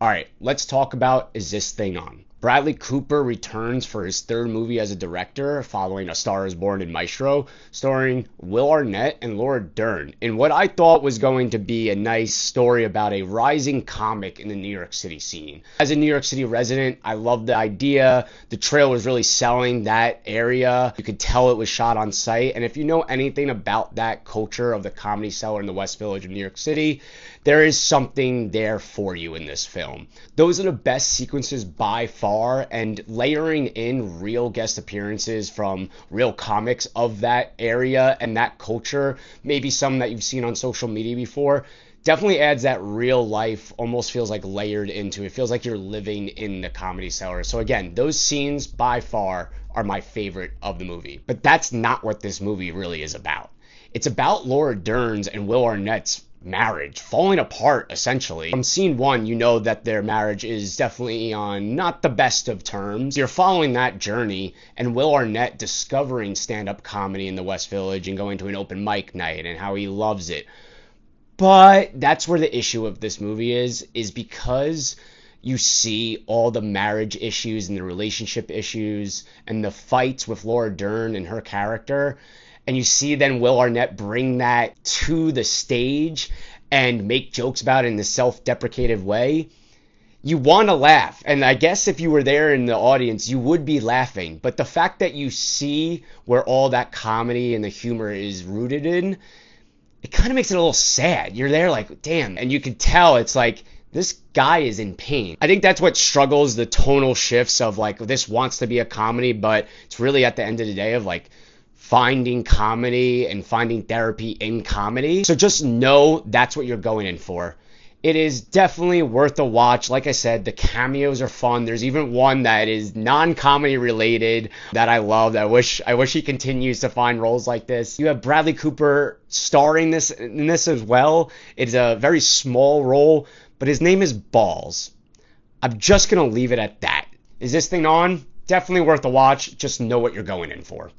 All right, let's talk about Is This Thing On? Bradley Cooper returns for his third movie as a director following A Star is Born and Maestro, starring Will Arnett and Laura Dern, in what I thought was going to be a nice story about a rising comic in the New York City scene. As a New York City resident, I loved the idea. The trailer was really selling that area. You could tell it was shot on site, and if you know anything about that culture of the Comedy Cellar in the West Village of New York City, there is something there for you in this film. Those are the best sequences by far, and layering in real guest appearances from real comics of that area and that culture, maybe some that you've seen on social media before, definitely adds that real life, almost feels like layered into it. Feels like you're living in the Comedy Cellar. So again, those scenes by far are my favorite of the movie. But that's not what this movie really is about. It's about Laura Dern's and Will Arnett's marriage falling apart, essentially. From scene one, you know that their marriage is definitely on not the best of terms. You're following that journey and Will Arnett discovering stand-up comedy in the West Village and going to an open mic night and how he loves it. But that's where the issue of this movie is because you see all the marriage issues and the relationship issues and the fights with Laura Dern and her character, and you see then Will Arnett bring that to the stage and make jokes about it in this self-deprecative way, you want to laugh. And I guess if you were there in the audience, you would be laughing. But the fact that you see where all that comedy and the humor is rooted in, it kind of makes it a little sad. You're there like, damn. And you can tell it's like, this guy is in pain. I think that's what struggles the tonal shifts of like, this wants to be a comedy, but it's really at the end of the day of like, finding comedy and finding therapy in comedy. So just know that's what you're going in for. It is definitely worth a watch. Like I said, the cameos are fun. There's even one that is non-comedy related that I love. I wish he continues to find roles like this. You have Bradley Cooper starring in this as well. It's a very small role, but his name is Balls. I'm just going to leave it at that. Is this thing on? Definitely worth a watch. Just know what you're going in for.